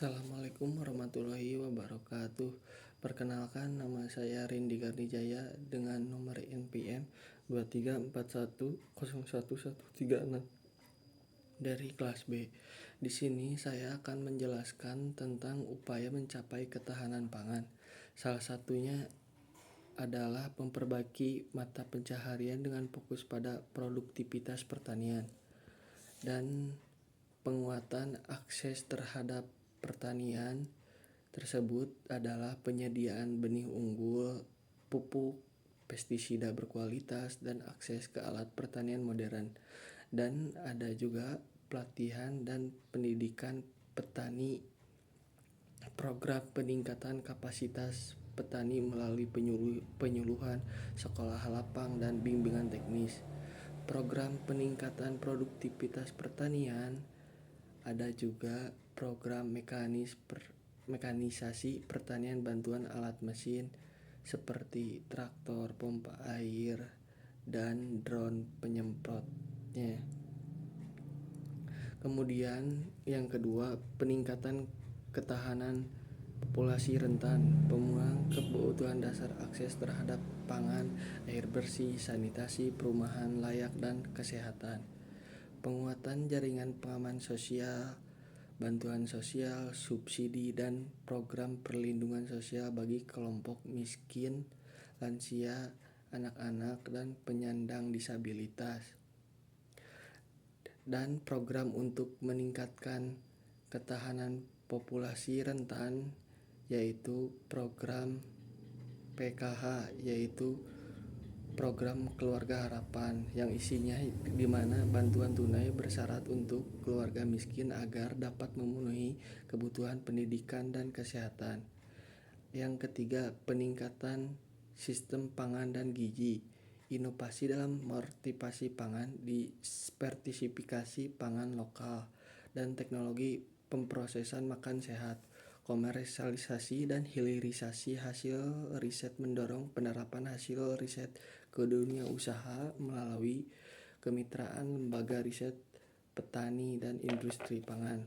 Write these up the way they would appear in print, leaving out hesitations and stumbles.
Assalamualaikum warahmatullahi wabarakatuh. Perkenalkan, nama saya Rindi Garnijaya dengan nomor NPM 2341011136 dari kelas B. Di sini saya akan menjelaskan tentang upaya mencapai ketahanan pangan. Salah satunya adalah memperbaiki mata pencaharian dengan fokus pada produktivitas pertanian dan penguatan akses terhadap pertanian tersebut adalah penyediaan benih unggul, pupuk, pestisida berkualitas, dan akses ke alat pertanian modern. Dan ada juga pelatihan dan pendidikan petani, program peningkatan kapasitas petani melalui penyuluhan, sekolah lapang, dan bimbingan teknis. Program peningkatan produktivitas pertanian, ada juga program mekanisasi pertanian, bantuan alat mesin seperti traktor, pompa air, dan drone penyemprotnya. Kemudian yang kedua, peningkatan ketahanan populasi rentan, pemenuhan kebutuhan dasar, akses terhadap pangan, air bersih, sanitasi, perumahan layak, dan kesehatan. Penguatan jaringan pengaman sosial, bantuan sosial, subsidi, dan program perlindungan sosial bagi kelompok miskin, lansia, anak-anak, dan penyandang disabilitas. Dan program untuk meningkatkan ketahanan populasi rentan, yaitu program PKH, yaitu program Keluarga Harapan, yang isinya di mana bantuan tunai bersyarat untuk keluarga miskin agar dapat memenuhi kebutuhan pendidikan dan kesehatan. Yang ketiga, peningkatan sistem pangan dan gizi, inovasi dalam mortifikasi pangan, diversifikasi pangan lokal, dan teknologi pemprosesan makan sehat. Komersialisasi dan hilirisasi hasil riset mendorong penerapan hasil riset ke dunia usaha melalui kemitraan lembaga riset petani dan industri pangan.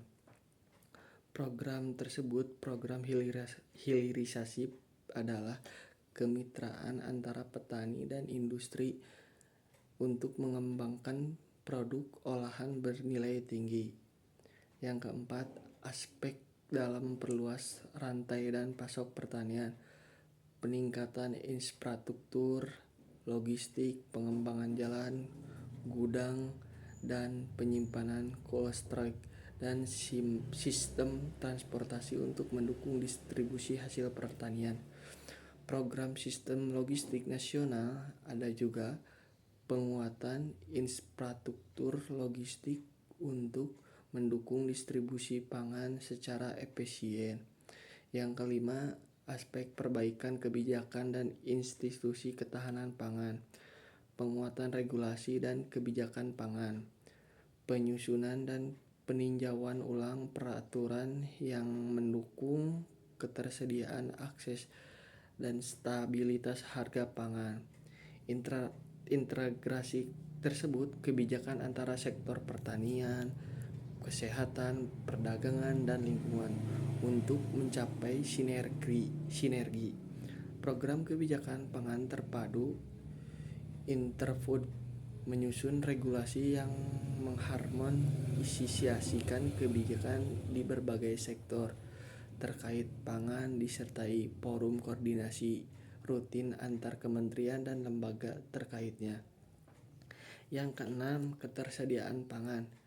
Program tersebut, program hilirisasi, adalah kemitraan antara petani dan industri untuk mengembangkan produk olahan bernilai tinggi. Yang keempat, aspek dalam memperluas rantai dan pasok pertanian, peningkatan infrastruktur, logistik, pengembangan jalan, gudang, dan penyimpanan cold storage, dan sistem transportasi untuk mendukung distribusi hasil pertanian. Program sistem logistik nasional, ada juga penguatan infrastruktur logistik untuk mendukung distribusi pangan secara efisien. Yang kelima, aspek perbaikan kebijakan dan institusi ketahanan pangan, penguatan regulasi dan kebijakan pangan, penyusunan dan peninjauan ulang peraturan yang mendukung ketersediaan, akses, dan stabilitas harga pangan. Integrasi tersebut kebijakan antara sektor pertanian, kesehatan, perdagangan, dan lingkungan untuk mencapai sinergi. Program kebijakan pangan terpadu Interfood menyusun regulasi yang mengharmonisasikan kebijakan di berbagai sektor terkait pangan, disertai forum koordinasi rutin antar kementerian dan lembaga terkaitnya. Yang keenam, ketersediaan pangan.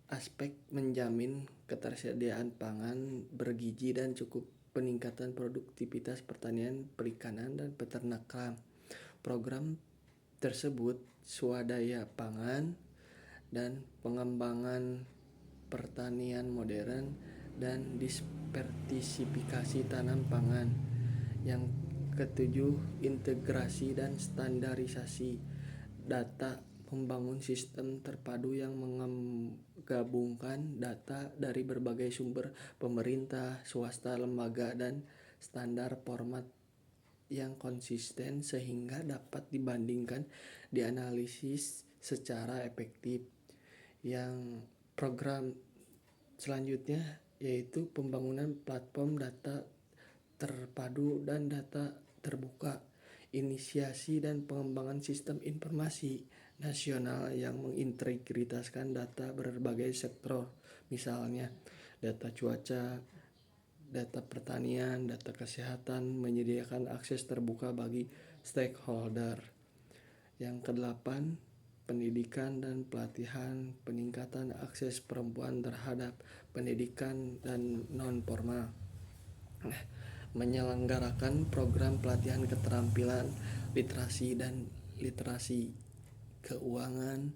Aspek menjamin ketersediaan pangan bergizi dan cukup, peningkatan produktivitas pertanian, perikanan, dan peternakan. Program tersebut swadaya pangan dan pengembangan pertanian modern dan diversifikasi tanam pangan. Yang ketujuh, integrasi dan standarisasi data, membangun sistem terpadu yang menggabungkan data dari berbagai sumber pemerintah, swasta, lembaga, dan standar format yang konsisten sehingga dapat dibandingkan, dianalisis secara efektif. Yang program selanjutnya yaitu pembangunan platform data terpadu dan data terbuka, inisiasi dan pengembangan sistem informasi nasional yang mengintegritaskan data berbagai sektor, misalnya data cuaca, data pertanian, data kesehatan, menyediakan akses terbuka bagi stakeholder. Yang kedelapan, pendidikan dan pelatihan, peningkatan akses perempuan terhadap pendidikan dan non-formal. Menyelenggarakan program pelatihan keterampilan literasi dan literasi keuangan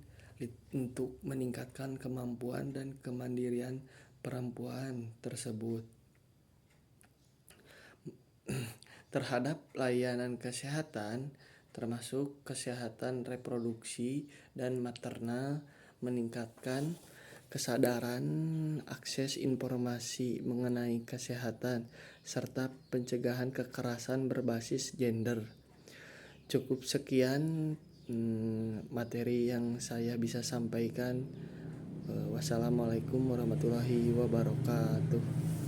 untuk meningkatkan kemampuan dan kemandirian perempuan tersebut. Terhadap layanan kesehatan, termasuk kesehatan reproduksi dan maternal, meningkatkan kesadaran akses informasi mengenai kesehatan, serta pencegahan kekerasan berbasis gender. Cukup sekian materi yang saya bisa sampaikan. Wassalamualaikum warahmatullahi wabarakatuh.